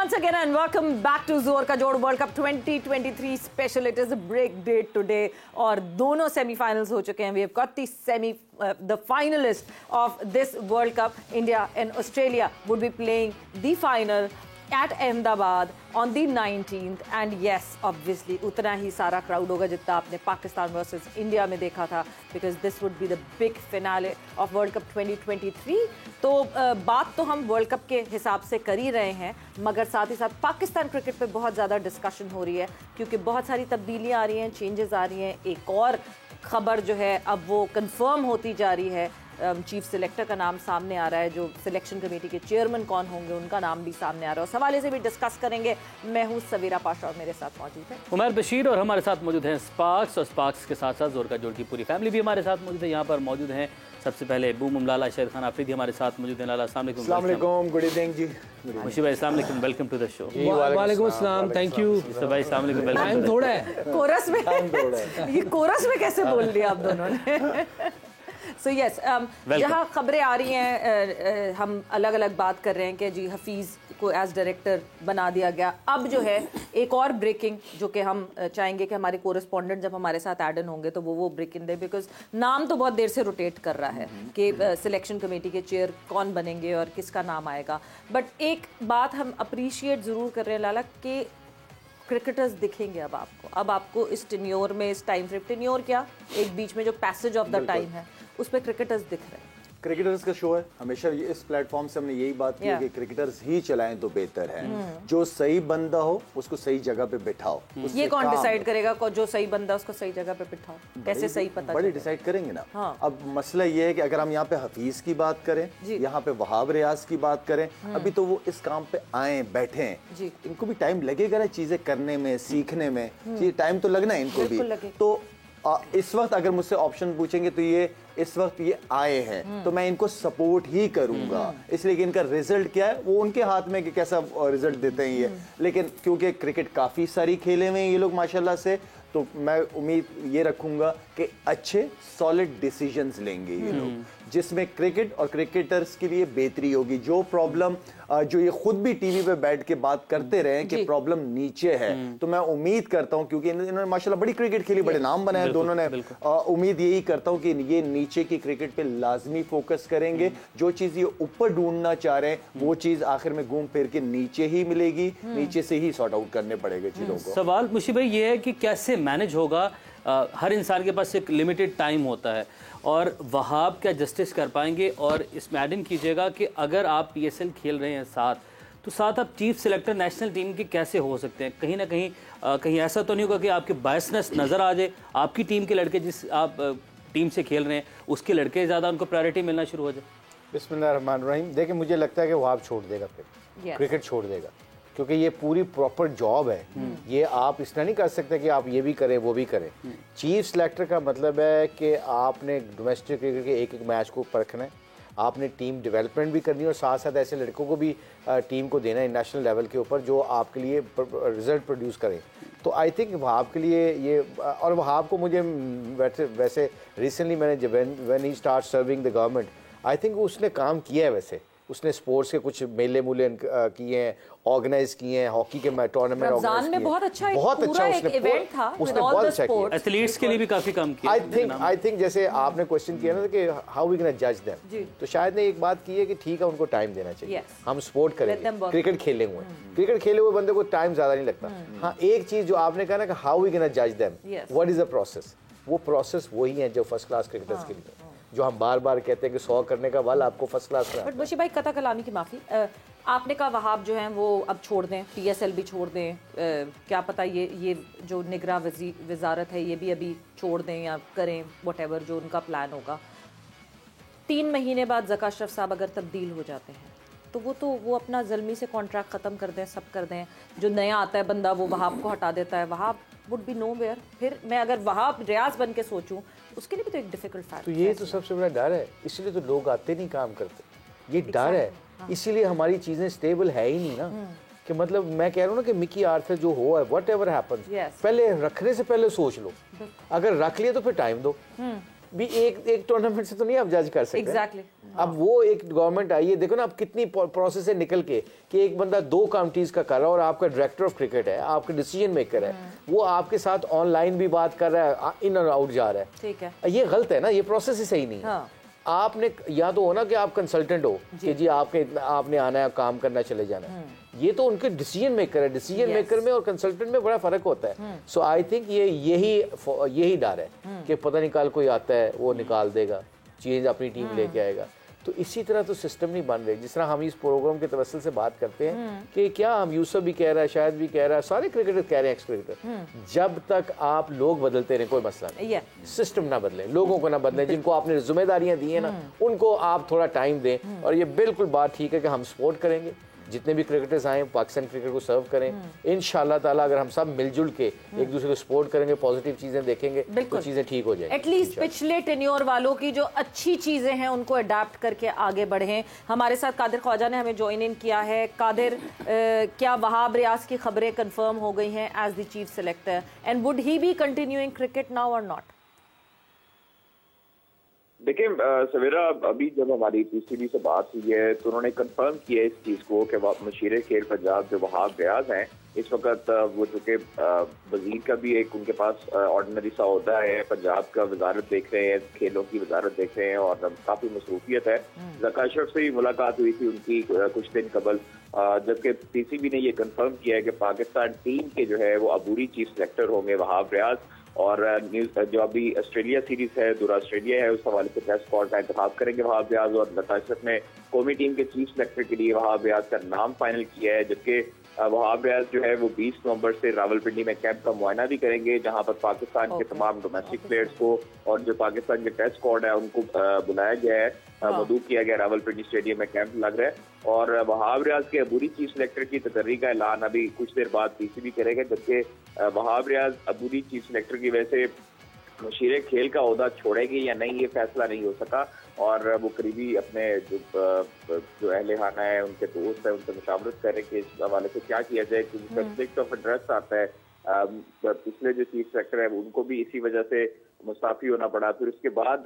once again and welcome back to जोर का जोड़ world cup 2023 special. It is a break date today और दोनों सेमीफाइनल्स हो चुके हैं. We have got the finalist of this World Cup. India and Australia would be playing the final at Ahmedabad on the 19th and yes obviously उतना ही सारा crowd होगा जितना आपने पाकिस्तान versus India में देखा था, because this would be the big finale of World Cup 2023. तो बात तो हम वर्ल्ड कप के हिसाब से कर ही रहे हैं, मगर साथ ही साथ पाकिस्तान क्रिकेट पे बहुत ज़्यादा डिस्कशन हो रही है क्योंकि बहुत सारी तब्दीलियाँ आ रही हैं, चेंजेस आ रही हैं. एक और खबर जो है अब वो कंफर्म होती जा रही है. चीफ सिलेक्टर का नाम सामने आ रहा है, जो सिलेक्शन कमेटी के चेयरमैन कौन होंगे उनका नाम भी सामने आ रहा है. उस हवाले से भी डिस्कस करेंगे. मैं हूं सवीरा पाशा और मेरे साथ मौजूद है उमर बशीर और हमारे साथ मौजूद हैं स्पार्क्स, और स्पार्क्स के साथ साथ जोर का जोड़ की पूरी फैमिली भी हमारे साथ मौजूद है. यहाँ पर मौजूद हैं सबसे पहले बूम लाला शाहिद खान आफरीदी हमारे साथ मौजूद हैं. लाला अस्सलाम वालेकुम. गुड इवनिंग जी. मुशी भाई अस्सलाम वालेकुम, वेलकम टू द शो. वालेकुम अस्सलाम, थैंक यू. भाई अस्सलाम वालेकुम, वेलकम. टाइम थोड़ा है कोरस में. ये कोरस में कैसे बोल लिया आप दोनों ने? सो यस, जहाँ खबरें आ रही हैं हम अलग अलग बात कर रहे हैं कि जी हफीज़ को एज डायरेक्टर बना दिया गया. अब जो है एक और ब्रेकिंग जो कि हम चाहेंगे कि हमारे कोरेस्पॉन्डेंट जब हमारे साथ ऐड इन होंगे तो वो ब्रेकिंग दे, बिकॉज नाम तो बहुत देर से रोटेट कर रहा है कि सिलेक्शन कमेटी के चेयर कौन बनेंगे और किसका नाम आएगा. बट एक बात हम अप्रिशिएट ज़रूर कर रहे हैं लाला कि क्रिकेटर्स दिखेंगे अब आपको. अब आपको इस टेन्योर में, इस टाइम फ्रेम, टेन्योर क्या, एक बीच में जो पैसेज ऑफ द टाइम है उस पर क्रिकेटर्स दिख रहे हैं. क्रिकेटर्स का शो है. हमेशा इस प्लेटफॉर्म से हमने यही बात की है कि क्रिकेटर्स ही चलाएं तो बेहतर है. जो सही बंदा हो उसको सही जगह पे बिठाओ. ये कौन डिसाइड करेगा जो सही बंदा उसको सही जगह पे बिठाओ? कैसे सही पता बड़े डिसाइड करेंगे ना. हाँ. अब मसला ये है कि अगर हम यहाँ पे हफीज की बात करें, यहाँ पे वहाब रियाज की बात करें, अभी तो वो इस काम पे आए बैठे हैं. इनको भी टाइम लगेगा ना चीजें करने में, सीखने में. टाइम तो लगना है इनको भी. तो इस वक्त अगर मुझसे ऑप्शन पूछेंगे तो ये इस वक्त ये आए हैं तो मैं इनको सपोर्ट ही करूंगा. इसलिए कि इनका रिजल्ट क्या है वो उनके हाथ में कि कैसा रिजल्ट देते हैं ये. लेकिन क्योंकि क्रिकेट काफी सारी खेले हुए हैं ये लोग माशाल्लाह से, तो मैं उम्मीद ये रखूंगा कि अच्छे सॉलिड डिसीजंस लेंगे ये लोग, जिसमें क्रिकेट और क्रिकेटर्स के लिए बेहतरी होगी. जो प्रॉब्लम जो ये खुद भी टीवी पे बैठ के बात करते रहे कि प्रॉब्लम नीचे है, तो मैं उम्मीद करता हूं क्योंकि इन्होंने माशाल्लाह बड़ी क्रिकेट खेली, बड़े नाम बनाए दोनों ने. उम्मीद यही करता हूं कि ये नीचे की क्रिकेट पे लाजमी फोकस करेंगे. जो चीज ये ऊपर ढूंढना चाह रहे हैं वो चीज आखिर में घूम फिर के नीचे ही मिलेगी. नीचे से ही सॉर्ट आउट करने पड़ेगा चीजों को. सवाल मुशी भाई ये है कि कैसे मैनेज होगा. हर इंसान के पास एक लिमिटेड टाइम होता है और वहाब क्या जस्टिस कर पाएंगे. और इसमें ऐड इन कीजिएगा कि अगर आप PSL खेल रहे हैं साथ, तो साथ आप चीफ सिलेक्टर नेशनल टीम के कैसे हो सकते हैं? कहीं ना कहीं ऐसा तो नहीं होगा कि आपके बायसनेस नज़र आ जाए, आपकी टीम के लड़के जिस आप टीम से खेल रहे हैं उसके लड़के ज़्यादा उनको प्रायोरिटी मिलना शुरू हो जाए? बिस्मिल्लाहिर्रहमानिर्रहीम. देखिए मुझे लगता है कि वहाब छोड़ देगा, फिर क्रिकेट छोड़ देगा, क्योंकि ये पूरी प्रॉपर जॉब है. ये आप इस तरह नहीं कर सकते कि आप ये भी करें वो भी करें. चीफ सिलेक्टर का मतलब है कि आपने डोमेस्टिक क्रिकेट के एक एक मैच को परखना है, आपने टीम डेवलपमेंट भी करनी है और साथ साथ ऐसे लड़कों को भी टीम को देना है नेशनल लेवल के ऊपर जो आपके लिए रिजल्ट प्रोड्यूस करें. तो आई थिंक वहाब के लिए ये, और वहाब को मुझे वैसे रिसेंटली मैंने when he start serving the government, I think उसने काम किया है. वैसे उसने स्पोर्ट्स के कुछ मेले मूले किए हैं, ऑर्गेनाइज किए हैं, हॉकी के टूर्नामेंट ऑर्गेनाइज किए. बहुत अच्छा उसने इवेंट था, उसने बहुत अच्छा किया. एथलीट्स के लिए भी काफी काम किया. आई थिंक जैसे आपने क्वेश्चन किया ना कि हाउ वी कैन जज देम, तो शायद ने एक बात की है कि ठीक है उनको टाइम देना चाहिए. हम सपोर्ट करेंगे. क्रिकेट खेले हुए बंदे को टाइम ज्यादा नहीं लगता. हाँ, एक चीज जो आपने कहा ना कि हाउ वी कैन जज them, what is the process, वो प्रोसेस वही है जो फर्स्ट क्लास क्रिकेटर्स के लिए, जो हम बार बार कहते हैं कि 100 करने का वाला आपको फर्स्ट क्लास का. बट मुशी भाई कता कलामी की माफ़ी, आपने कहा वहाब जो हैं वो अब छोड़ दें, PSL भी छोड़ दें, क्या पता ये जो निगरां वजारत है ये भी अभी छोड़ दें या करें, व्हाटएवर जो उनका प्लान होगा. 3 महीने बाद ज़का अशरफ साहब अगर तब्दील हो जाते हैं तो वो अपना ज़ल्मी से कॉन्ट्रैक्ट ख़त्म कर दें, सब कर दें. जो नया आता है बंदा वो वहाब को हटा देता है, Wahab would be nowhere. फिर मैं अगर वहाब रियाज बन के सोचूं उसके लिए भी तो एक डिफिकल्ट फैक्ट. तो ये तो सबसे बड़ा डर है, इसलिए तो लोग आते नहीं काम करते. ये डर है, इसीलिए हमारी चीजें स्टेबल है ही नहीं ना. कि मतलब मैं कह रहा हूँ ना कि मिकी आर्थर जो हो है, वट एवर हैपन्स, पहले रखने से पहले सोच लो. अगर रख लिया तो फिर टाइम दो. भी एक टूर्नामेंट से तो नहीं आप जज कर सकते. एग्जैक्टली. अब वो एक गवर्नमेंट आई है, देखो ना अब कितनी प्रोसेस से निकल के कि एक बंदा 2 काउंटीज का कर रहा है और आपका डायरेक्टर ऑफ क्रिकेट है, आपका डिसीजन मेकर है, वो आपके साथ ऑनलाइन भी बात कर रहा है, इन और आउट जा रहा है। ठीक है, ये गलत है ना, ये प्रोसेस ही सही नहीं है। हाँ। आपने या तो हो ना कि आप कंसल्टेंट हो कि जी आपने आना है, काम करना, चले जाना है, ये तो उनके डिसीजन मेकर है। डिसीजन मेकर में और कंसल्टेंट में बड़ा फर्क होता है। सो आई थिंक यही डर है कि पता नहीं कल कोई आता है वो निकाल देगा, चेंज अपनी टीम लेके आएगा। तो इसी तरह तो सिस्टम नहीं बन रहे। जिस तरह हम इस प्रोग्राम के तवस्सुल से बात करते हैं कि क्या हम, यूसुफ भी कह रहा है, शायद भी कह रहा है, सारे क्रिकेटर कह रहे हैं, एक्स क्रिकेटर, जब तक आप लोग बदलते रहे कोई मसला नहीं, सिस्टम ना बदले, लोगों को ना बदले, जिनको आपने जिम्मेदारियां दी है ना उनको आप थोड़ा टाइम दें। और ये बिल्कुल बात ठीक है कि हम सपोर्ट करेंगे, जितने भी क्रिकेटर्स आए पाकिस्तान क्रिकेट को सर्व करें। इंशाल्लाह ताला अगर हम सब मिलजुल के एक दूसरे को सपोर्ट करेंगे, पॉजिटिव चीजें देखेंगे तो चीजें ठीक हो जाएंगी। एटलीस्ट पिछले टेन्योर वालों की जो अच्छी चीजें हैं उनको अडाप्ट करके आगे बढ़ें। हमारे साथ कादिर ख्वाजा ने हमें ज्वाइन इन किया है। कादिर, क्या वहाब रियाज की खबरें कंफर्म हो गई हैं as the chief selector, and would he be continuing cricket now or not? देखिए सवेरा, अभी जब हमारी पीसीबी से बात हुई है तो उन्होंने कंफर्म किया इस चीज़ को कि मशीर खेल पंजाब जो वहाब रियाज हैं, इस वक्त वो चूँकि वजीर का भी एक उनके पास ऑर्डिनरी सा होता है, पंजाब का वजारत देख रहे हैं, खेलों की वजारत देख रहे हैं और काफ़ी मसरूफियत है। ज़का अशरफ से भी मुलाकात हुई थी उनकी कुछ दिन कबल, जबकि पीसीबी ने ये कंफर्म किया है कि पाकिस्तान टीम के जो है वो अबूरी चीफ सेलेक्टर होंगे वहाब रियाज। और जो अभी ऑस्ट्रेलिया सीरीज है, दूर ऑस्ट्रेलिया है, उस हवाले से टेस्ट स्क्वाड का इंतखाब करेंगे वहाब रियाज। और ज़का अशरफ ने कौमी टीम के चीफ सेलेक्टर के लिए वहाब रियाज का नाम फाइनल किया है, जबकि वहाब रियाज जो है वो 20 नवंबर से रावलपिंडी में कैंप का मुआयना भी करेंगे, जहां पर पाकिस्तान के तमाम डोमेस्टिक प्लेयर्स को और जो पाकिस्तान के टेस्ट स्क्वाड है उनको बुलाया गया है, मदऊ किया गया। रावलपिंडी स्टेडियम में कैंप लग रहा है और वहाब रियाज के अबूरी चीफ सेलेक्टर की तकर्री का ऐलान अभी कुछ देर बाद पीसीबी करेगा, जबकि वहाब रियाज अबूरी चीफ सेलेक्टर की वजह से मशीर खेल का ओहदा छोड़ेगी या नहीं, ये फैसला नहीं हो सका। और वो करीबी अपने जो अहले खाना है, उनके दोस्त है, उनसे मुशावरत करें कि इस हवाले से क्या किया जाए, क्योंकि कॉन्फ्लिक्ट ऑफ इंटरेस्ट आता है। पिछले जो चीफ सेक्रेटरी है उनको भी इसी वजह से मुस्ताफी होना पड़ा। फिर उसके बाद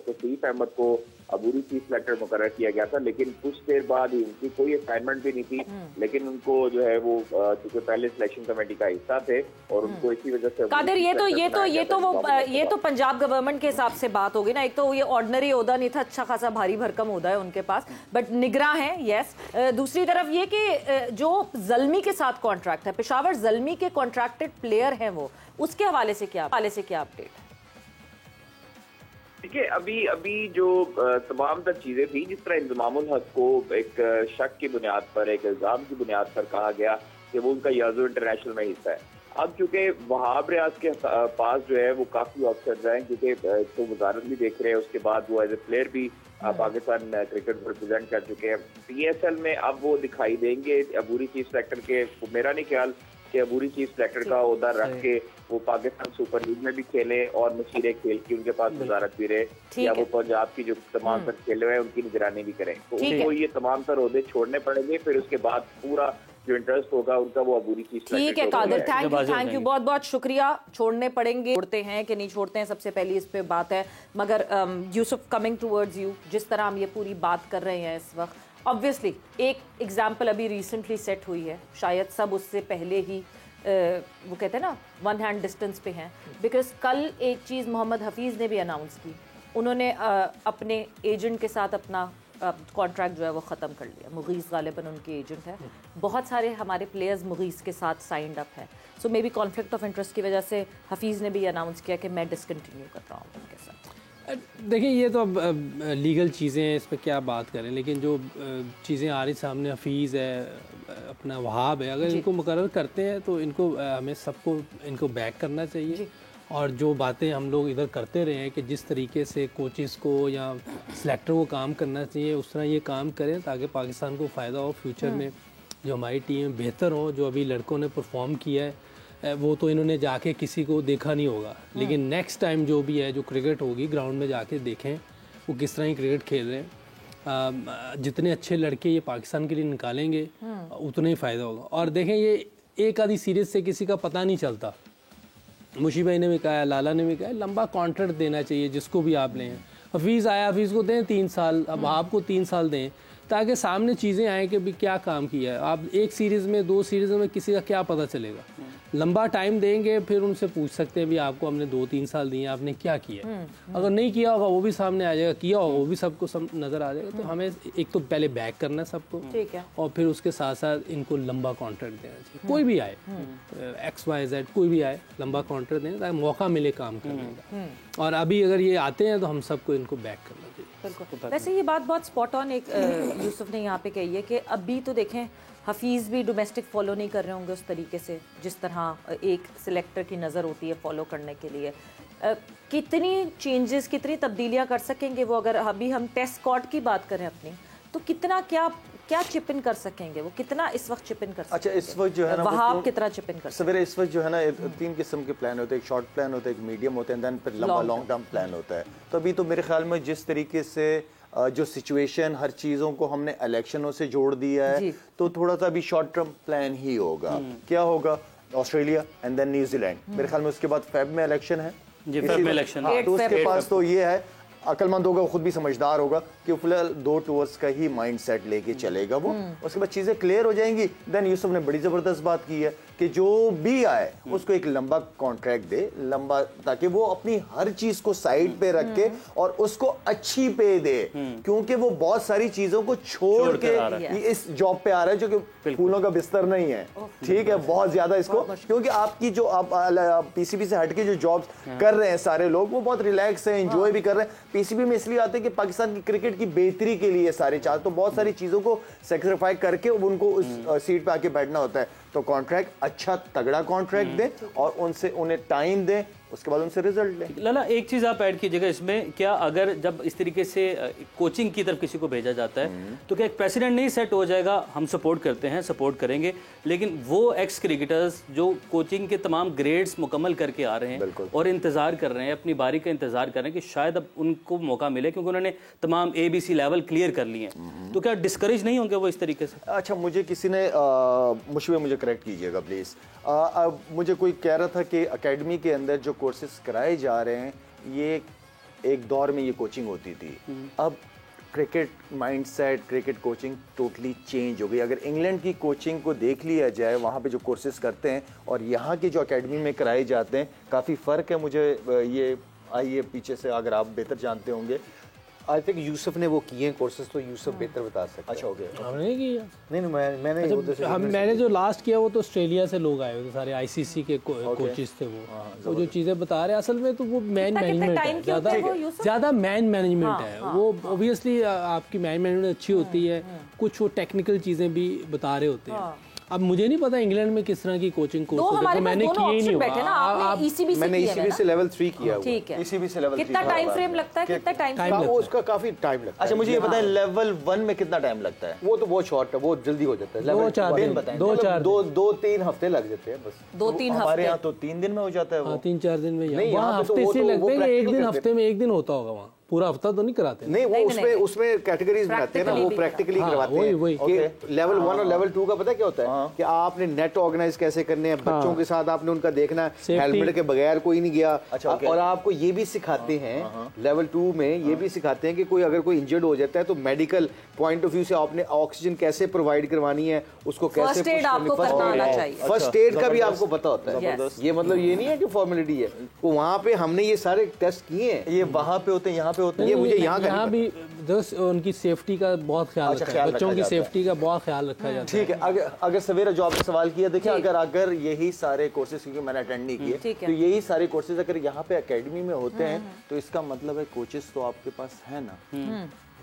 तौसीफ अहमद को अबूरी चीफ सेलेक्टर मुकर्रर किया गया था, लेकिन कुछ देर बाद ही उनकी कोई असाइनमेंट भी नहीं थी, लेकिन उनको जो है वो चूंकि पहले सिलेक्शन कमेटी का हिस्सा थे और उनको इसी वजह से कादिर, ये तो पंजाब गवर्नमेंट के हिसाब से बात होगी ना। एक तो ये ऑर्डिनरी ओहदा नहीं था, अच्छा खासा भारी भरकम ओहदा है उनके पास, बट निगरां है, यस। दूसरी तरफ ये कि जो जल्मी के साथ कॉन्ट्रैक्ट है, पेशावर जल्मी के कॉन्ट्रैक्टेड प्लेयर हैं वो, उसके हवाले से क्या अपडेट? देखिए, अभी जो तमाम तर चीजें थी, जिस तरह इंजमामुल हक को एक शक की बुनियाद पर, एक इल्जाम की बुनियाद पर कहा गया कि वो उनका याजो इंटरनेशनल में हिस्सा है। अब चूंकि वहाब रियाज के पास जो है वो काफी ऑप्शन हैं, क्योंकि तो वजारत भी देख रहे हैं, उसके बाद वो एज ए प्लेयर भी पाकिस्तान क्रिकेट को रिप्रेजेंट कर चुके हैं। पीएसएल में अब वो दिखाई देंगे अबूरी चीफ सेलेक्टर के। मेरा नहीं ख्याल कि अबूरी चीफ सेलेक्टर का ओहदा रख के वो पाकिस्तान सुपर लीग में भी खेले और मशीर खेल की उनके पास वजारत भी रहे, या वो पंजाब की जो तमाम तर खेले हैं उनकी निगरानी भी करें। तो उनको ये तमाम तर ओहदे छोड़ने पड़ेंगे, फिर उसके बाद पूरा जो इंटरेस्ट होगा उनका वो अबूरी चीफ सेलेक्टर। ठीक है कादिर, थैंक यू, बहुत बहुत शुक्रिया। छोड़ने पड़ेंगे, छोड़ते हैं कि नहीं छोड़ते हैं, सबसे पहली इस पे बात है। मगर यूसुफ, कमिंग टूवर्ड्स यू, जिस तरह हम ये पूरी बात कर रहे हैं इस वक्त, ऑब्वियसली एक एग्जाम्पल अभी रिसेंटली सेट हुई है, शायद सब उससे पहले ही वो कहते हैं ना वन हैंड डिस्टेंस पे हैं, बिकॉज कल एक चीज़ मोहम्मद हफीज़ ने भी अनाउंस की। उन्होंने अपने एजेंट के साथ अपना कॉन्ट्रैक्ट जो है वो ख़त्म कर लिया। मुगीस गालिबन उनके एजेंट है, बहुत सारे हमारे प्लेयर्स मुगीस के साथ साइंड अप है। So maybe conflict of interest की वजह से हफीज़ ने भी अनाउंस किया कि मैं डिसकंटिन्यू कर रहा हूँ उनके साथ। देखिए, ये तो अब लीगल चीज़ें हैं, इस पर क्या बात करें, लेकिन जो चीज़ें आ रही सामने, हफीज़ है, अपना वहाब है, अगर इनको मुकर्रर करते हैं तो इनको हमें सबको इनको बैक करना चाहिए। और जो बातें हम लोग इधर करते रहे हैं कि जिस तरीके से कोचेस को या सेलेक्टर को काम करना चाहिए, उस तरह ये काम करें ताकि पाकिस्तान को फ़ायदा हो, फ्यूचर में जो हमारी टीम बेहतर हो। जो अभी लड़कों ने परफॉर्म किया है वो तो इन्होंने जाके किसी को देखा नहीं होगा, लेकिन नेक्स्ट टाइम जो भी है, जो क्रिकेट होगी, ग्राउंड में जाके देखें वो किस तरह की क्रिकेट खेल रहे हैं। जितने अच्छे लड़के ये पाकिस्तान के लिए निकालेंगे उतना ही फ़ायदा होगा। और देखें, ये एक आधी सीरीज़ से किसी का पता नहीं चलता। मुशी भाई ने भी कहा, लाला ने भी कहा, लंबा कॉन्ट्रैक्ट देना चाहिए जिसको भी आप लें। हफीज़ आया, हफीज़ को दें 3 साल, अब आपको 3 साल दें ताकि सामने चीज़ें आएँ कि भी क्या काम किया है। आप एक सीरीज़ में 2 सीरीज़ में किसी का क्या पता चलेगा। लंबा टाइम देंगे फिर उनसे पूछ सकते हैं भी आपको हमने 2-3 साल दिए, आपने क्या किया। अगर नहीं किया होगा वो भी सामने आ जाएगा, किया होगा वो भी सबको नज़र आ जाएगा। तो हमें एक तो पहले बैक करना है सबको, ठीक है, और फिर उसके साथ साथ इनको लंबा कॉन्ट्रैक्ट देना चाहिए। कोई भी आए, XYZ कोई भी आए, लंबा कॉन्ट्रैक्ट देना ताकि मौका मिले काम करने का। और अभी अगर ये आते हैं तो हम सबको इनको बैक करना चाहिए। वैसे ये बात बहुत स्पॉट ऑन एक यूसुफ ने यहाँ पे कही है कि अभी तो देखें हफीज़ भी डोमेस्टिक फॉलो नहीं कर रहे होंगे उस तरीके से जिस तरह एक सिलेक्टर की नज़र होती है फॉलो करने के लिए। कितनी चेंजेस, कितनी तब्दीलियाँ कर सकेंगे वो? अगर अभी हम टेस्ट स्क्वाड की बात करें अपनी, तो कितना क्या चिप इन कर सकेंगे वो? कितना इस वक्त चिप इन कर सकेंगे? अच्छा, इस वक्त जो है ना वहाब कितना चिप इन कर सवेरे इस वक्त जो है ना 3 किस्म के प्लान होते हैं, एक शॉर्ट प्लान होता है, एक मीडियम होता है, देन फिर लॉन्ग टर्म प्लान होता है। तो अभी तो मेरे ख्याल में जिस तरीके से जो सिचुएशन, हर चीज़ों को हमने इलेक्शनों से जोड़ दिया है, तो थोड़ा सा अभी शॉर्ट टर्म प्लान ही होगा। क्या होगा? ऑस्ट्रेलिया एंड देन न्यूजीलैंड, मेरे ख्याल में उसके बाद फेब में इलेक्शन है। फेब में इलेक्शन, तो उसके पास तो ये है, अक्लमंद होगा, खुद भी समझदार होगा कि फिलहाल 2 टूर्स का ही माइंड सेट लेके चलेगा वो। उसके बाद चीज़ें क्लियर हो जाएंगी। देन यूसुफ ने बड़ी ज़बरदस्त बात की है कि जो भी आए उसको एक लंबा कॉन्ट्रैक्ट दे, लंबा, ताकि वो अपनी हर चीज़ को साइड पे रख के और उसको अच्छी पे दे, क्योंकि वो बहुत सारी चीज़ों को छोड़ के इस जॉब पे आ रहा है जो कि फूलों का बिस्तर नहीं है। ठीक है, बहुत ज़्यादा इसको, क्योंकि आपकी जो आप पीसीबी से हट के जो जॉब्स कर रहे हैं सारे लोग, वो बहुत रिलैक्स है, एंजॉय भी कर रहे हैं। पीसीबी में इसलिए आते हैं कि पाकिस्तान की क्रिकेट की बेहतरी के लिए सारे चार, तो बहुत सारी चीज़ों को सेक्रीफाई करके उनको उस सीट पे आके बैठना होता है। तो कॉन्ट्रैक्ट अच्छा तगड़ा कॉन्ट्रैक्ट दें और उन्हें टाइम दें, उसके बाद उनसे रिजल्ट लें। लाला, एक चीज़ आप ऐड कीजिएगा इसमें, क्या अगर जब इस तरीके से कोचिंग की तरफ किसी को भेजा जाता है तो क्या एक प्रेसिडेंट नहीं सेट हो जाएगा? हम सपोर्ट करते हैं, सपोर्ट करेंगे, लेकिन वो एक्स क्रिकेटर्स जो कोचिंग के तमाम ग्रेड्स मुकम्मल करके आ रहे हैं और इंतज़ार कर रहे हैं, अपनी बारी का इंतज़ार कर रहे हैं कि शायद अब उनको मौका मिले क्योंकि उन्होंने तमाम ABC लेवल क्लियर कर लिए हैं, तो क्या डिस्करेज नहीं होंगे वो इस तरीके से? अच्छा, मुझे किसी ने मुझे करेक्ट कीजिएगा प्लीज़, मुझे कोई कह रहा था कि एकेडमी के अंदर जो कोर्सेज कराए जा रहे हैं, ये एक दौर में ये कोचिंग होती थी, अब cricket mindset, cricket coaching totally change हो गई। अगर इंग्लैंड की कोचिंग को देख लिया जाए, वहाँ पे जो कोर्सेज करते हैं और यहाँ के जो एकेडमी में कराए जाते हैं, काफ़ी फ़र्क है। मुझे ये आइए पीछे से, अगर आप बेहतर जानते होंगे, आई थिंक यूसुफ ने वो किए हैं कोर्सेज, तो यूसुफ बेहतर बता सकते हैं। अच्छा, हो गया। हमने नहीं किया। नहीं, मैंने जो लास्ट किया वो तो ऑस्ट्रेलिया से लोग आए हुए थे, सारे ICC के कोचेस थे वो जो चीज़ें बता रहे हैं असल में तो वो मैन मैनेजमेंट है, ज़्यादा मैन मैनेजमेंट है वो। ऑब्वियसली आपकी मैन मैनेजमेंट अच्छी होती है, कुछ वो टेक्निकल चीज़ें भी बता रहे होते हैं। अब मुझे नहीं पता इंग्लैंड में किस तरह की कोचिंग कोर्स होते हैं, मैंने किए ही नहीं होगा। मैंने ECB से लेवल 3 किया। ठीक है, ECB से लेवल 3 कितना टाइम फ्रेम लगता है? कितना टाइम लगता है? उसका काफी टाइम लगता है। अच्छा, मुझे ये बताएं लेवल 1 में कितना टाइम लगता है? वो तो बहुत शॉर्ट है, वो जल्दी हो जाता है। 2-3 हफ्ते लग जाते हैं बस। 2-3 हफ्ते? हमारे यहाँ तो 3 दिन में हो जाता है वो। 3-4 दिन में। नहीं, वहाँ हफ्ते से लगते हैं, एक दिन हफ्ते में एक दिन होता होगा वहाँ, पूरा हफ्ता तो नहीं कराते। नहीं, वो उसमें कैटेगरीज बनाते हैं ना, वो प्रैक्टिकली करवाते हैं कि लेवल 1 और लेवल 2 का पता क्या होता है कि आपने नेट ऑर्गेनाइज कैसे करने हैं, बच्चों के साथ आपने उनका देखना है, हेलमेट के बगैर कोई नहीं गया। और आपको ये भी सिखाते हैं लेवल 2 में, ये भी सिखाते हैं कि कोई अगर कोई इंजर्ड हो जाता है तो मेडिकल पॉइंट ऑफ व्यू से आपने ऑक्सीजन कैसे प्रोवाइड करवानी है, उसको कैसे फर्स्ट एड आपको करना आना चाहिए। फर्स्ट एड का भी आपको पता होता है। ये मतलब ये नहीं है कि फॉर्मेलिटी है, वो वहाँ पे हमने ये सारे टेस्ट किए हैं। ये वहाँ पे होते हैं, यहाँ पे होते हैं? ये मुझे यहाँ भी उनकी सेफ्टी का बहुत ख्याल रखा है, बच्चों की सेफ्टी का बहुत ख्याल रखा जाता है। ठीक है, अगर सवेरा जो आपने सवाल किया, देखिए अगर यही सारे कोर्सेज, क्योंकि मैंने अटेंड नहीं किए, तो यही सारे कोर्सेज अगर यहाँ पे एकेडमी में होते हैं तो इसका मतलब है कोचेस तो आपके पास है ना,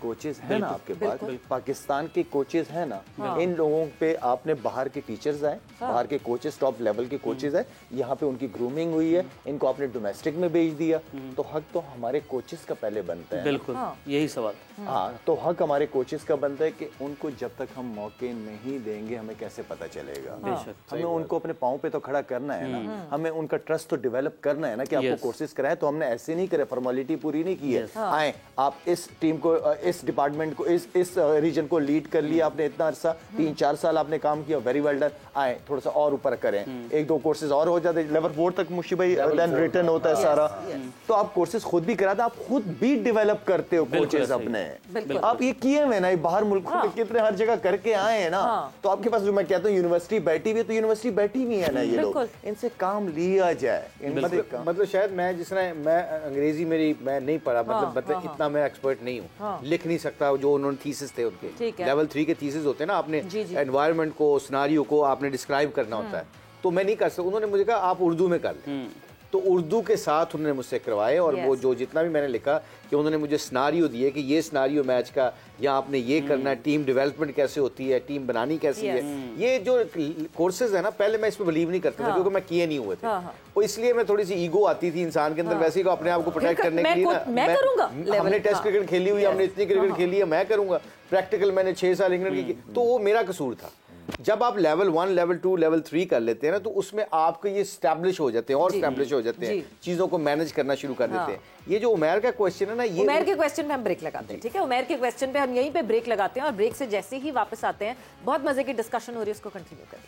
कोचेस है ना आपके पास, पाकिस्तान के कोचेस है ना। इन लोगों पे आपने बाहर के टीचर्स आए, बाहर के कोचेस, टॉप लेवल के कोचेस आए, यहाँ पे उनकी ग्रूमिंग हुई है, इनको आपने डोमेस्टिक में भेज दिया, तो हक तो हमारे कोचेस का पहले बनता है। बिल्कुल, यही सवाल। हाँ, तो हक हमारे कोचेस का बनता है कि उनको जब तक हम मौके नहीं देंगे हमें कैसे पता चलेगा। हमें उनको अपने पाँव पे तो खड़ा करना है ना, हमें उनका ट्रस्ट तो डेवलप करना है ना कि आपको कोर्सेज कराए, तो हमने ऐसे नहीं करे, फॉर्मेलिटी पूरी नहीं की है, आए आप इस टीम को इस डिपार्टमेंट को, इस रीजन को लीड कर लिया आपने इतना अरसा, 3-4 साल आपने काम किया, वेरी वेल डन। आए थोड़ा सा और ऊपर करें, 1-2 कोर्सेज और हो जाते, लेवल 4 तक मुशी भाई देन रिटर्न होता है सारा। तो आप कोर्सेज खुद भी कराते, आप खुद भी डेवलप करते हो कोचेज अपने। आप ये किए हुए ना, बाहर मुल्कों में कितने हर जगह करके आए हैं ना, तो आपके पास जो मैं कहता हूँ यूनिवर्सिटी बैठी हुई है, तो यूनिवर्सिटी बैठी हुई है ना ये लोग, इनसे काम लिया जाए। मतलब शायद मैं जिस तरह मैं अंग्रेजी मेरी मैं नहीं पढ़ा, मतलब इतना मैं एक्सपर्ट नहीं हूँ, लिख नहीं सकता जो उन्होंने थीसिस थे उनके, लेवल 3 के थीसिस होते हैं ना, आपने एनवायरनमेंट को, सिनेरियो को आपने डिस्क्राइब करना होता है, तो मैं नहीं कर सकता। उन्होंने मुझे कहा आप उर्दू में कर लें, तो उर्दू के साथ उन्होंने मुझसे करवाए, और वो जो जितना भी मैंने लिखा कि उन्होंने मुझे सिनेरियो दिए कि ये सिनेरियो मैच का, या आपने ये करना है, टीम डेवलपमेंट कैसे होती है, टीम बनानी कैसी है। ये जो कोर्सेज है ना, पहले मैं इसमें बिलीव नहीं करता था क्योंकि मैं किए नहीं हुए थे, और इसलिए मैं थोड़ी सी ईगो आती थी इंसान के अंदर, वैसे ही अपने आप को प्रोटेक्ट करने के लिए ना, हमने टेस्ट क्रिकेट खेली हुई, हमने इतनी क्रिकेट खेली है, मैं करूंगा। प्रैक्टिकल मैंने 6 साल इंग्लैंड की, तो वो मेरा कसूर था। जब आप लेवल 1, लेवल 2, लेवल 3 कर लेते हैं ना, तो उसमें आपको ये स्टैब्लिश हो जाते हैं और स्टैब्लिश हो जाते हैं, चीजों को मैनेज करना शुरू कर देते हैं। ये जो उमैर का क्वेश्चन है ना, ये उमैर के क्वेश्चन पे हम ब्रेक लगाते हैं, ठीक है? उमैर के क्वेश्चन पे हम यहीं पे ब्रेक लगाते हैं, और ब्रेक से जैसे ही वापस आते हैं, बहुत मजे की डिस्कशन हो रही है, उसको कंटिन्यू करें।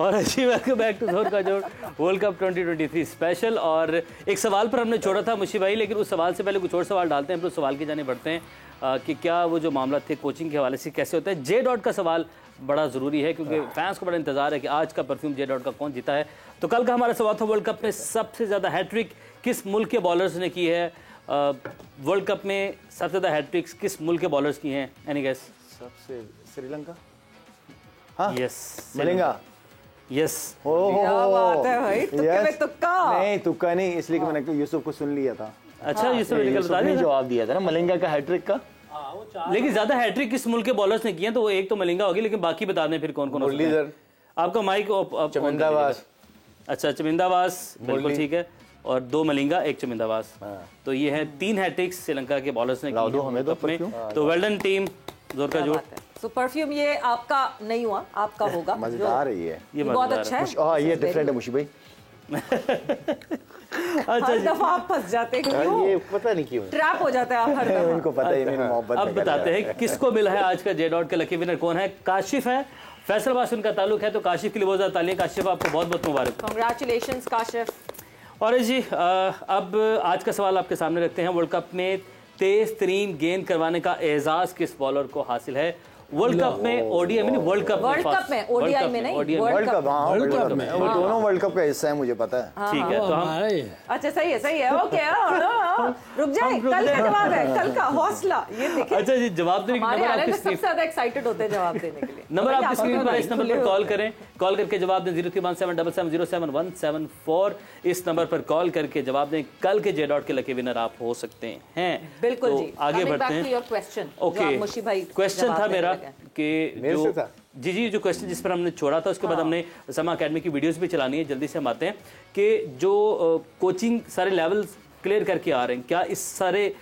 और अच्छी वेलकम बैक टू जोर का जोर वर्ल्ड कप 2023 स्पेशल। और एक सवाल पर हमने छोड़ा था मुशी भाई, लेकिन उस सवाल से पहले कुछ और सवाल डालते हैं, हम लोग सवाल की जाने बढ़ते हैं कि क्या वो जो मामला थे कोचिंग के हवाले से कैसे होता है। J. का सवाल बड़ा ज़रूरी है क्योंकि फैंस को बड़ा इंतजार है कि आज का परफ्यूम J. का कौन जीता है। तो कल का हमारा सवाल था वर्ल्ड कप में सबसे ज़्यादा हैट्रिक किस मुल्क के बॉलर्स ने की है, वर्ल्ड कप में सबसे ज़्यादा हैट्रिक्स किस मुल्क के बॉलर्स की हैं? Any guess? सबसे श्रीलंका। हाँ यस, मिलेगा। यस, क्या बात है भाई, तुक्के में तुक्का। नहीं तुक्का नहीं, इसलिए कि मैंने यूसुफ को सुन लिया था। अच्छा, यूसुफ ने जवाब दिया था ना मलिंगा का हैट्रिक का। लेकिन ज्यादा हैट्रिक किस मुल्क के बॉलर्स ने किए हैं? तो वो एक तो मलिंगा होगी, लेकिन बाकी बता दें फिर कौन कौन है। आपका माइक चमिंदाबाज। अच्छा, चमिंदाबाज बिल्कुल ठीक है, और 2 मलिंगा 1 चमिंदाबाज। तो ये है 3 हैट्रिक्स श्रीलंका के बॉलर्स ने की है। तो वेल डन टीम, जोर का जोर। तो परफ्यूम ये आपका नहीं हुआ, आपका होगा। मजेदार है ये बहुत अच्छा है। हाँ ये डिफरेंट है मुशी भाई। हर दफा आप फंस जाते हैं, ये पता नहीं क्यों ट्रैप हो जाता है आप हर दफा। उनको पता ही नहीं मोहब्बत। अब बताते हैं किसको मिला है आज का J. का लकी विनर कौन है। काशिफ है, फैसलाबाद से उनका ताल्लुक है, तो काशिफ के लिए बहुत ज़्यादा तालियां। काशिफ आपको बहुत बहुत मुबारक। कांग्रेचुलेशंस काशिफ। और जी अब आज का सवाल आपके सामने रखते हैं। वर्ल्ड कप में तेज तरीन गेंद करवाने का एजाज किस बॉलर को हासिल है? वर्ल्ड कप में, ओडीआई में, वर्ल्ड कप में, ओडीआई में नहीं, वर्ल्ड कप। हाँ वर्ल्ड कप में, वो दोनों वर्ल्ड कप का हिस्सा है, मुझे पता है। ठीक है, तो हम अच्छा सही है ओके। रुक जाए, कल का जवाब है, कल का हौसला ये देखिए। अच्छा जी, जवाब देने के नंबर आपकी सबसे ज्यादा एक्साइटेड होते हैं जवाब देने के लिए। नंबर आपकी स्क्रीन पर, इस नंबर पर कॉल करें, कॉल करके जवाब दें 031777077174। इस नंबर पर कॉल करके जवाब दें, कल के J. के लकी विनर आप हो सकते हैं। बिल्कुल जी। आगे बढ़ते हैं। ओके, क्वेश्चन था मेरा कि जो जी जो क्वेश्चन जिस पर हमने छोड़ा था, उसके बाद हमने समा अकेडमी की वीडियोस भी चलानी है। जल्दी से हम आते हैं कि जो कोचिंग सारे लेवल्स क्लियर करके आ रहे हैं, क्या इस सारे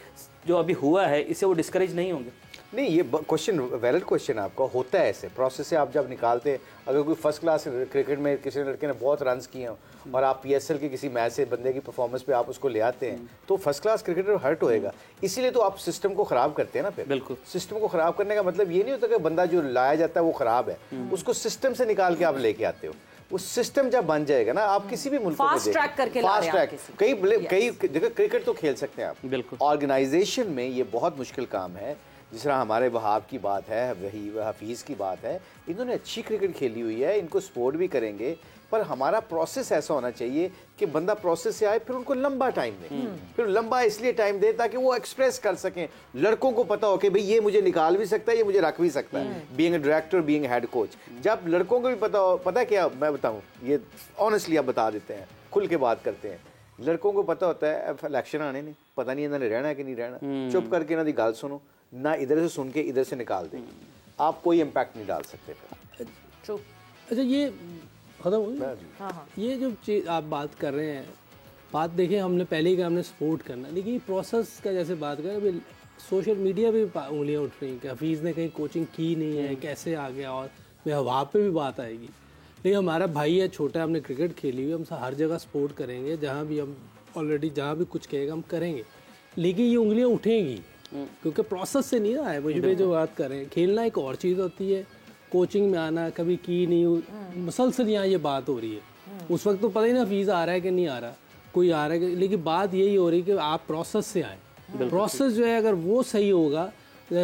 जो अभी हुआ है इससे वो डिस्करेज नहीं होंगे? नहीं, ये क्वेश्चन वैलिड क्वेश्चन आपका होता है। ऐसे प्रोसेस से आप जब निकालते हैं, अगर कोई फर्स्ट क्लास क्रिकेट में किसी लड़के ने बहुत रन्स किए हैं और आप PSL के किसी मैच से बंदे की परफॉर्मेंस पे आप उसको ले आते हैं, तो फर्स्ट क्लास क्रिकेटर हर्ट होएगा। इसीलिए तो आप सिस्टम को खराब करते हैं ना। फिर बिल्कुल, सिस्टम को खराब करने का मतलब ये नहीं होता कि बंदा जो लाया जाता है वो खराब है, उसको सिस्टम से निकाल के आप लेके आते हो। वो सिस्टम जब बन जाएगा ना, आप किसी भी मुल्क को फास्ट ट्रैक करके फास्ट ट्रैक कई जगह क्रिकेट तो खेल सकते हैं आप। बिल्कुल, ऑर्गेनाइजेशन में ये बहुत मुश्किल काम है। जिस तरह हमारे वहाब की बात है, वही हफीज़ की बात है, इन्होंने अच्छी क्रिकेट खेली हुई है, इनको सपोर्ट भी करेंगे, पर हमारा प्रोसेस ऐसा होना चाहिए कि बंदा प्रोसेस से आए, फिर उनको लंबा टाइम दे। फिर लंबा इसलिए टाइम दे ताकि वो एक्सप्रेस कर सकें, लड़कों को पता हो कि भाई ये मुझे निकाल भी सकता है, ये मुझे रख भी सकता है, being a director, being head coach. जब लड़कों को भी पता हो, पता क्या मैं बताऊँ, ये ऑनेस्टली आप बता देते हैं, खुल के बात करते हैं, लड़कों को पता होता है इलेक्शन आने नहीं, पता नहीं इन्होंने रहना है कि नहीं रहना, चुप करके इन्हों की गल सुनो ना, इधर से सुन के इधर से निकाल दें, आप कोई इम्पैक्ट नहीं डाल सकते फिर। अच्छा, ये खत्म हुई। ये जो चीज़ आप बात कर रहे हैं, बात देखिए, हमने पहले ही कहा हमने सपोर्ट करना, लेकिन प्रोसेस का जैसे बात करें, अभी सोशल मीडिया पे भी उंगलियां उठ रही हैं कि हफीज़ ने कहीं कोचिंग की नहीं है, कैसे आ गया, और वहाँ पे भी बात आएगी। नहीं, हमारा भाई है, छोटा, हमने क्रिकेट खेली हुई, हम हर जगह सपोर्ट करेंगे, जहाँ भी हम ऑलरेडी जहाँ भी कुछ कहेगा हम करेंगे, लेकिन ये उंगलियाँ उठेंगी क्योंकि प्रोसेस से नहीं रहा है। मुझे भी जो बात करें, खेलना एक और चीज़ होती है, कोचिंग में आना कभी की नहीं, मुसलसल यहाँ ये बात हो रही है। उस वक्त तो पता ही ना फीस आ रहा है कि नहीं आ रहा, कोई आ रहा है, लेकिन बात यही हो रही है कि आप प्रोसेस से आए। प्रोसेस जो है अगर वो सही होगा,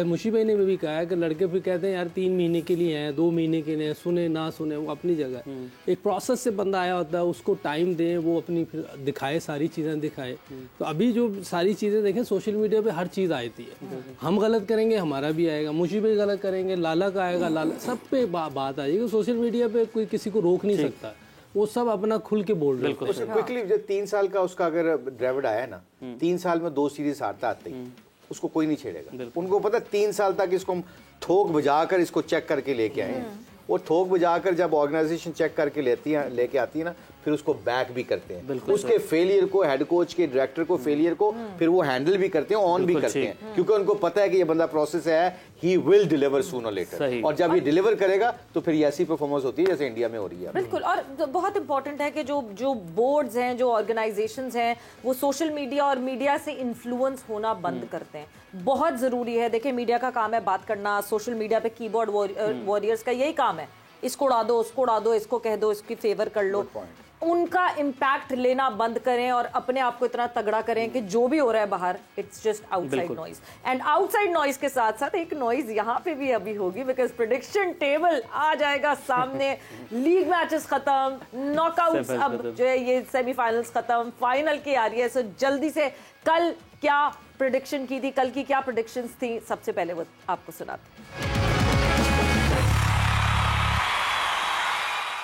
मुशी भाई ने भी कहा है कि लड़के फिर कहते हैं यार 3 महीने के लिए हैं, 2 महीने के लिए, सुने ना सुने वो अपनी जगह। एक प्रोसेस से बंदा आया होता है, उसको टाइम दें, वो अपनी फिर दिखाए, सारी चीज़ें दिखाए। तो अभी जो सारी चीज़ें देखें सोशल मीडिया पे हर चीज़ आती है, हम गलत करेंगे हमारा भी आएगा, मुशी भाई गलत करेंगे लाला का आएगा, लाला सब पे बात आएगी। सोशल मीडिया पे कोई किसी को रोक नहीं सकता, वो सब अपना खुल के बोल रहे हैं। क्विकली जो 3 साल का उसका अगर ड्राविड आया ना, 3 साल में 2 सीरीज हारता आते ही उसको कोई नहीं छेड़ेगा। उनको पता 3 साल तक इसको हम थोक बजाकर इसको चेक करके लेके आए हैं। वो थोक बजाकर जब ऑर्गेनाइजेशन चेक करके लेके आती है ना, फिर उसको बैक भी करते हैं, उसके फेलियर को, हेड कोच के, डायरेक्टर को फेलियर को फिर वो हैंडल भी करते हैं, ऑन भी करते हैं, क्योंकि उनको पता है कि ये बंदा प्रोसेस है, ही विल डिलीवर सून और लेटर। और जब ये डिलीवर करेगा तो फिर ऐसी परफॉर्मेंस होती है जैसे इंडिया में हो रही है। बिल्कुल। और बहुत इंपॉर्टेंट है कि जो बोर्ड्स हैं, जो ऑर्गेनाइजेशंस हैं, वो सोशल मीडिया और मीडिया से इन्फ्लुएंस होना बंद करते हैं। बहुत जरूरी है। देखिए, मीडिया का काम है बात करना, सोशल मीडिया पे कीबोर्ड वॉरियर्स का यही काम है, इसको उड़ा दो, उसको उड़ा दो, इसको कह दो, इसकी फेवर कर लो। उनका इम्पैक्ट लेना बंद करें और अपने आप को इतना तगड़ा करें कि जो भी हो रहा है बाहर, it's just outside noise. And outside noise के साथ साथ एक नॉइज यहाँ पे भी अभी होगी, बिकॉज प्रेडिक्शन टेबल आ जाएगा सामने। लीग मैचेस खत्म, नॉकआउट्स अब जो है ये सेमीफाइनल्स खत्म, फाइनल की आ रही है। सो जल्दी से कल क्या प्रेडिक्शन की थी, कल की क्या प्रेडिक्शंस थी, सबसे पहले वो आपको सुनाते।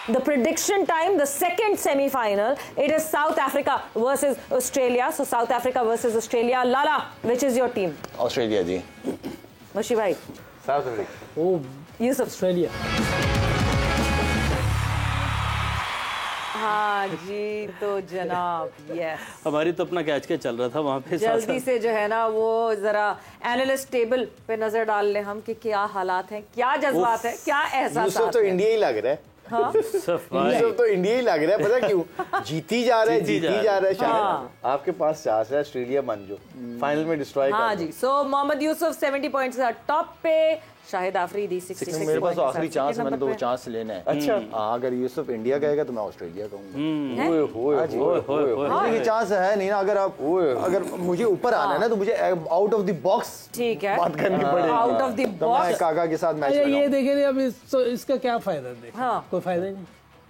The prediction time, the second semi-final, it is South Africa versus Australia. So South Africa versus Australia. Lala, which is your team? Australia जी। मुशी भाई? South Africa. ओ यूसुफ? ऑस्ट्रेलिया। हाँ जी, तो जनाब यस, हमारी तो अपना कैच के चल रहा था वहाँ पे। जल्दी से जो है ना वो जरा एनालिस्ट टेबल पे नजर डाल ले हम कि क्या हालात हैं, क्या जज्बात है, क्या एहसास। यूसुफ तो इंडिया ही लग रहा है। यूसुफ तो इंडिया ही लग रहा है, पता क्यों? जीती जा रहा है, जीती जा रहा है। शायद आपके पास चांस है ऑस्ट्रेलिया मान जो फाइनल में डिस्ट्रॉय कर। हाँ जी। सो मोहम्मद यूसुफ 70 पॉइंट्स के साथ टॉप पे, शाहिद आफरीदी 66। मेरे पास तो आखिरी चांस है, मैंने तो वो चांस लेना है। अच्छा हाँ, अगर यूसुफ इंडिया कहेगा तो मैं ऑस्ट्रेलिया कहूंगा। ये चांस है नहीं ना, अगर मुझे ऊपर आना है ना तो मुझे आउट ऑफ द बॉक्स ठीक है बात करनी पड़ेगी। आउट ऑफ द तो मैं काका के साथ मैच ये देखें अब इसका क्या फायदा देखें? हाँ। कोई फायदा ही नहीं।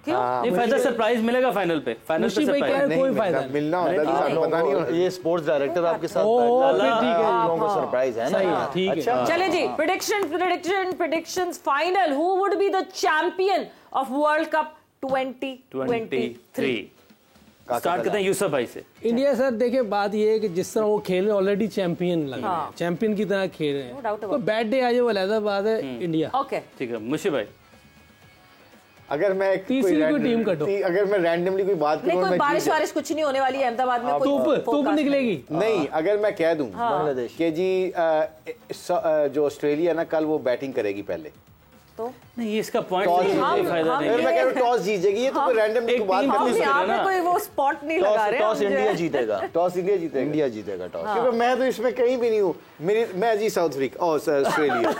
नहीं, फायदा सरप्राइज मिलेगा फाइनल पे। फाइनल पे सरप्राइज कोई फायदा नहीं। मिलना होता है तो सानू पता नहीं होता। ये स्पोर्ट्स डायरेक्टर आपके साथ लोगों को सरप्राइज है ना। ठीक है। चले जी, predictions final, who would be the champion of world cup 2023? Start करते हैं यूसुफ भाई से। इंडिया सर देखिए, बात ये है कि जिस तरह वो खेल रहे ऑलरेडी चैंपियन लग रहे हैं, चैंपियन की तरह खेल रहे हैं। तो बैड डे आ जाए वो अलग बात है। इंडिया ओके ठीक है। मुशी भाई, अगर मैं तीसरी कोई टीम कटो, अगर मैं रैंडमली कोई बात करूं, कोई बारिश वारिश कुछ नहीं होने वाली है अहमदाबाद में, धूप निकलेगी नहीं। अगर मैं कह दूं बांग्लादेश कि जी जो ऑस्ट्रेलिया ना कल वो बैटिंग करेगी पहले, तो नहीं इसका पॉइंट नहीं, फायदा नहीं। अगर मैं कह रहा टॉस जीत जाएगी, ये तो रैंडम की बात हम यहाँ पे कोई वो स्पॉट नहीं लगा रहे। टॉस इंडिया जीतेगा, टॉस इंडिया जीतेगा, इंडिया जीतेगा टॉस। क्योंकि मैं तो इसमें कहीं भी नहीं हूँ। मैं जी साउथ अफ्रीका और ऑस्ट्रेलिया।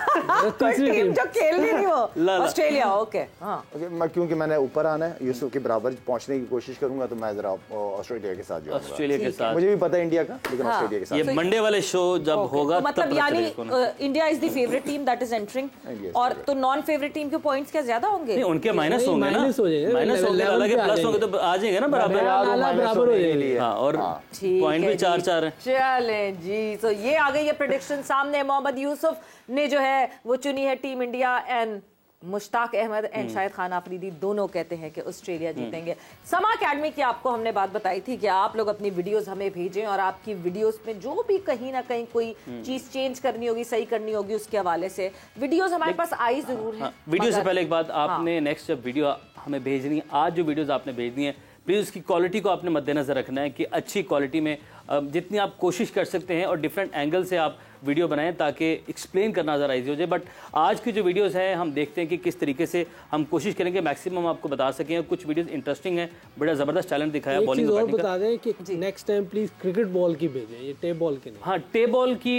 टीम जो खेल नहीं वो ऑस्ट्रेलिया। ओके हाँ, क्योंकि मैंने ऊपर आना है, यूसुफ के बराबर पहुंचने की कोशिश करूंगा, तो मैं जरा ऑस्ट्रेलिया के साथ जाऊंगा। ऑस्ट्रेलिया के साथ मुझे भी पता है इंडिया का, लेकिन ऑस्ट्रेलिया के साथ। ये मंडे वाले शो जब होगा मतलब यानी India is the favourite team that is entering, और तो नॉन फेवरेट टीम के पॉइंट्स क्या ज्यादा होंगे? उनके माइनस होंगे ना, माइनस हो जाएंगे, माइनस होंगे, अलग प्लस होंगे तो आ जाएंगे ना बराबर हो जाएंगे। हाँ, और पॉइंट भी 4-4 है। चले जी, तो ये आ गई है प्रेडिक्शन सामने। मोहम्मद यूसुफ ने जो है वो चुनी है team India, and Mushtaq Ahmed and Shahid Khan Afridi दोनों कहते हैं कि ऑस्ट्रेलिया जीतेंगे। समा अकेडमी की आपको हमने बात बताई थी कि आप लोग अपनी वीडियोस हमें भेजें, और आपकी वीडियोस में जो भी कहीं ना कहीं कोई चीज चेंज करनी होगी, सही करनी होगी, उसके हवाले से वीडियोस हमारे पास आई जरूर है। वीडियो से पहले एक बात, आपने नेक्स्ट जब वीडियो हमें भेजनी है, आज जो वीडियोस आपने भेजनी है, प्लीज़ उसकी क्वालिटी को आपने मद्देनजर रखना है कि अच्छी क्वालिटी में जितनी आप कोशिश कर सकते हैं और डिफरेंट एंगल से आप वीडियो बनाएं ताकि एक्सप्लेन करना ज़रा ईजी हो जाए। बट आज की जो वीडियोस हैं हम देखते हैं कि किस तरीके से हम कोशिश करेंगे मैक्सिमम आपको बता सकें। कुछ वीडियोस इंटरेस्टिंग है, बड़ा ज़बरदस्त टैलेंट दिखाया बॉलिंग और बता दें कि next time please cricket ball की भेजें, ये टेप बॉल की नहीं। हाँ, टेप बॉल की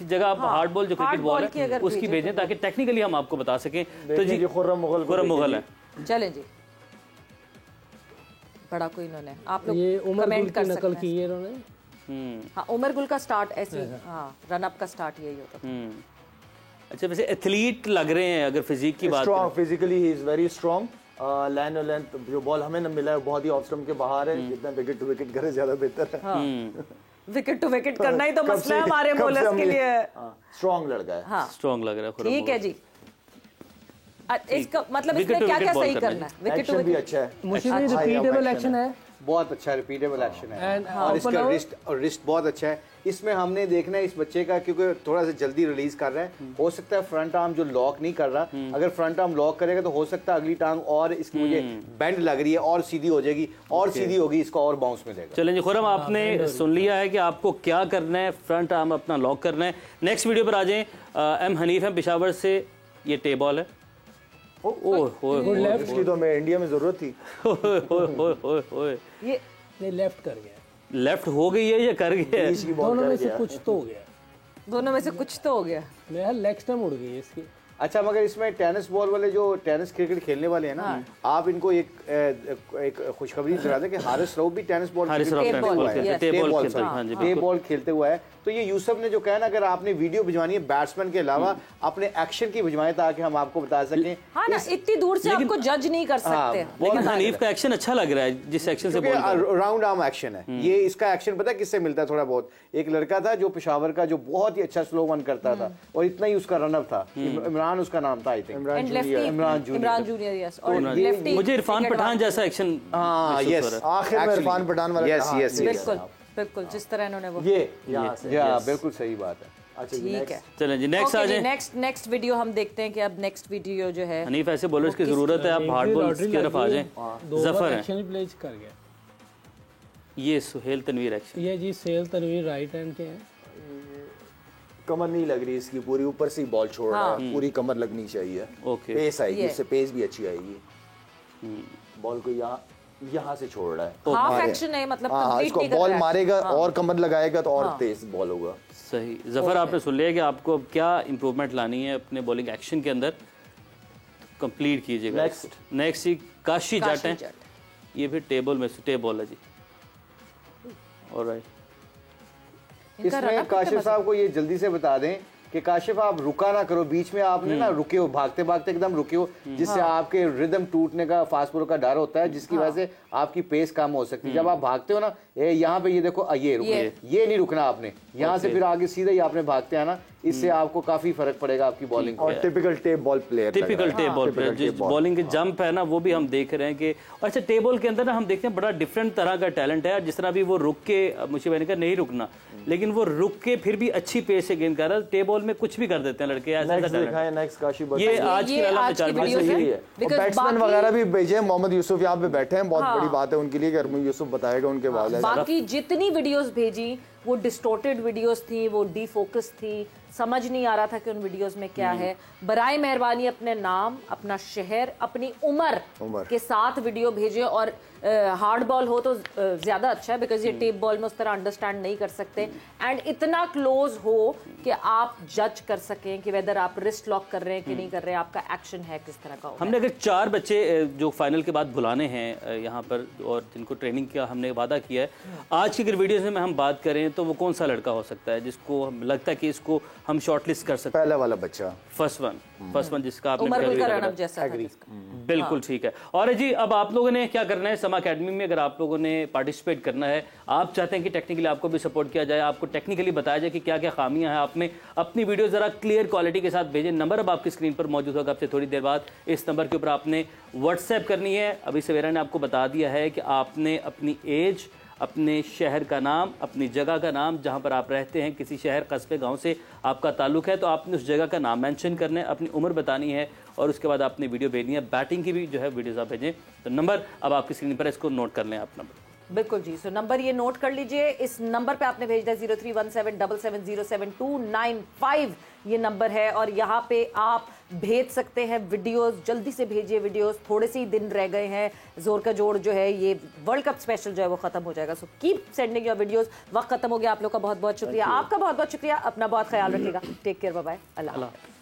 जगह आप हार्ड बॉल जो क्रिकेट बॉल है उसकी भेजें ताकि टेक्निकली हम आपको बता सकें। तो जी खुर्रम मुगल है। चलें जी, बड़ा कोई इन्होंने आप लोग ये उमर गुल कमेंट की कर नकल सकते की हैं। है इन्होंने। हाँ, उमर गुल का स्टार्ट ऐसे, हाँ रन अप का स्टार्ट यही होता था। अच्छा, वैसे एथलीट लग रहे हैं अगर फिजिक की बात strong, physically he is very strong. Length जो बॉल हमें न मिला है बहुत ही ऑफ स्टंप के बाहर है, जितना विकेट टू विकेट करे ज्यादा बेहतर है। विकेट टू विकेट करना ही तो मसला है हमारे बॉलर्स के लिए। स्ट्रॉन्ग लड़का है। हाँ, स्ट्रॉन्ग लग रहा है। ठीक है जी। इसका मतलब इसमें क्या क्या सही करना है? विकेट टू एक्शन भी विकेट अच्छा है, मुझे रिपीटेबल एक्शन है, बहुत अच्छा रिपीटेबल एक्शन है। And, और इसका open रिस्ट बहुत अच्छा है। इसमें हमने देखना है इस बच्चे का, क्योंकि थोड़ा सा जल्दी रिलीज कर रहा है, हो सकता है फ्रंट आर्म जो लॉक नहीं कर रहा, अगर फ्रंट आर्म लॉक करेगा तो हो सकता है अगली टांग और इसकी मुझे बेंड लग रही है और सीधी हो जाएगी, और सीधी होगी इसको और बाउंस मिलेगा। चलें जी खुर्रम, आपने सुन लिया है कि आपको क्या करना है, फ्रंट आर्म अपना लॉक करना है। नेक्स्ट वीडियो पर आ जाएं। एम हनीफ है पेशावर से, ये टे बॉल है। इसकी तो हमें इंडिया में जरूरत थी। ये नहीं, लेफ्ट कर गया, लेफ्ट हो गई है या कर गया है? दोनों में से कुछ तो हो गया, दोनों में से कुछ तो हो गया। मेरा लेग स्टम्प उड़ गई है इसकी। अच्छा, मगर इसमें टेनिस बॉल वाले जो टेनिस क्रिकेट खेलने वाले हैं ना, आप इनको एक खुशखबरी सुना दें कि हारिस रऊफ भी टेनिस बॉल बॉल खेलते हुआ है। तो ये यूसुफ ने जो कहा ना, अगर आपने वीडियो भिजवानी है बैट्समैन के अलावा अपने एक्शन की भिजवाएं ताकि हम आपको बता सकें। हाँ ना, इतनी दूर से आपको जज नहीं कर सकते। लेकिन हनीफ का एक्शन अच्छा लग रहा है जिस एक्शन से राउंड आर्म एक्शन है ये। इसका एक्शन पता है किससे मिलता है थोड़ा बहुत? एक लड़का था जो पेशावर का, जो बहुत ही अच्छा स्लो वन करता था और इतना ही उसका रनअप था, इमरान उसका नाम था, I think Imran junior. Yes, और लेफ्टी मुझे इरफान पठान जैसा एक्शन। हाँ, यस, आखिर में इरफान पठान वाला। यस यस, बिल्कुल बिल्कुल, जिस तरह इन्होंने वो बिल्कुल सही बात है। ठीक है। चलें जी नेक्स्ट आ जाए। नेक्स्ट वीडियो हम देखते हैं कि अब नेक्स्ट वीडियो जो है हनीफ ऐसे बॉलर्स की जरूरत है, आप हार्ड बॉल्स की तरफ आ जाएं। जफर है, एक्शन प्ले कर गया। ये सुहेल तनवीर एक्शन, ये जी सुहेल तनवीर राइट हैंड के हैं। कमर नहीं लग रही इसकी, पूरी ऊपर से ही बॉल छोड़ रहा है, पूरी कमर लगनी चाहिए। ओके, पेस आएगी, इससे पेस भी अच्छी आएगी। बॉल को यहाँ से छोड़ रहा है, हाफ एक्शन है, मतलब इसको बॉल मारेगा और कमर लगाएगा तो और तेज बॉल होगा। सही। जफर, आपने सुन लिया कि आपको अब क्या इंप्रूवमेंट लानी है अपने बॉलिंग एक्शन के अंदर, कंप्लीट कीजिएगा। नेक्स्ट ही काशी जाट है, ये भी टेबल में से टेबल है जी। ऑलराइट, इसमें काशिफ साहब को ये जल्दी से बता दें कि काशिफ आप रुका ना करो बीच में, आपने ना रुके हो, भागते भागते एकदम रुके हो, जिससे आपके रिदम टूटने का, फास्ट बॉलर का डर होता है, जिसकी वजह से आपकी पेस कम हो सकती है। जब आप भागते हो ना, यहाँ पे ये देखो, ये रुके, ये नहीं रुकना आपने, यहाँ से फिर आगे सीधा ही आपने भागते आना, इससे आपको काफी फर्क पड़ेगा आपकी बॉलिंग। और typical tape ball player, typical tape ball player, जो बॉलिंग के जंप है ना वो भी हम देख रहे हैं कि अच्छा, टेप बॉल के अंदर ना हम देखते हैं बड़ा डिफरेंट तरह का टैलेंट है। जिस तरह भी वो रुक के, मुझे मैंने कहा नहीं रुकना, लेकिन वो रुक के फिर भी अच्छी पेस से गेंद कर रहा है। टेप बॉल में कुछ भी कर देते हैं लड़के, ऐसा ये आज की बैट्समैन वगैरह भी भेजे। मोहम्मद यूसुफ यहाँ पे बैठे हैं, बहुत बड़ी बात है उनके लिए, यूसुफ बताएगा उनके बारे में। बाकी जितनी वीडियोस भेजी वो डिस्टोर्टेड वीडियोस थी, वो डीफोकस थी, समझ नहीं आ रहा था कि उन वीडियोस में क्या है। बराए मेहरबानी अपने नाम, अपना शहर, अपनी उम्र के साथ वीडियो भेजें, और हार्ड बॉल हो तो ज़्यादा अच्छा है, बिकॉज ये टेप बॉल में उस तरह अंडरस्टैंड नहीं कर सकते, एंड इतना क्लोज हो कि आप जज कर सकें कि वेदर आप रिस्ट लॉक कर रहे हैं कि नहीं कर रहे हैं, आपका एक्शन है किस तरह का। हमने अगर 4 बच्चे जो फाइनल के बाद बुलाने हैं यहाँ पर और जिनको ट्रेनिंग का हमने वादा किया है, आज की अगर वीडियो में हम बात करें तो वो कौन सा लड़का हो सकता है जिसको हम लगता है कि इसको हम शॉर्टलिस्ट कर सकते हैं? पहला वाला बच्चा, फर्स्ट वन जिसका आपने बिल्कुल ठीक है। और जी अब आप लोगों ने क्या करना है, समा अकेडमी में अगर आप लोगों ने पार्टिसिपेट करना है, आप चाहते हैं कि टेक्निकली आपको भी सपोर्ट किया जाए, आपको टेक्निकली बताया जाए कि क्या क्या खामियां हैं, आपने अपनी वीडियो जरा क्लियर क्वालिटी के साथ भेजें। नंबर अब आपकी स्क्रीन पर मौजूद होगा, आपसे थोड़ी देर बाद इस नंबर के ऊपर आपने व्हाट्सएप करनी है। अभी सवेरा ने आपको बता दिया है कि आपने अपनी एज, अपने शहर का नाम, अपनी जगह का नाम, जहां पर आप रहते हैं, किसी शहर, कस्बे, गांव से आपका ताल्लुक है तो आपने उस जगह का नाम मेंशन करना है, अपनी उम्र बतानी है और उसके बाद आपने वीडियो भेजनी है। बैटिंग की भी जो है वीडियोस आप भेजें। तो नंबर अब आपकी स्क्रीन पर, इसको नोट कर लें आप नंबर। बिल्कुल जी। सो नंबर ये नोट कर लीजिए, इस नंबर पे आपने भेजना 031777072995 ये नंबर है, और यहाँ पे आप भेज सकते हैं वीडियोस। जल्दी से भेजिए वीडियोस, थोड़े से ही दिन रह गए हैं, जोर का जोड़ जो है ये वर्ल्ड कप स्पेशल जो है वो खत्म हो जाएगा। So keep sending your videos. वक्त खत्म हो गया, आप लोग का बहुत बहुत शुक्रिया, आपका बहुत बहुत शुक्रिया, अपना बहुत ख्याल रखिएगा, टेक केयर, बाय बाय, अल्लाह।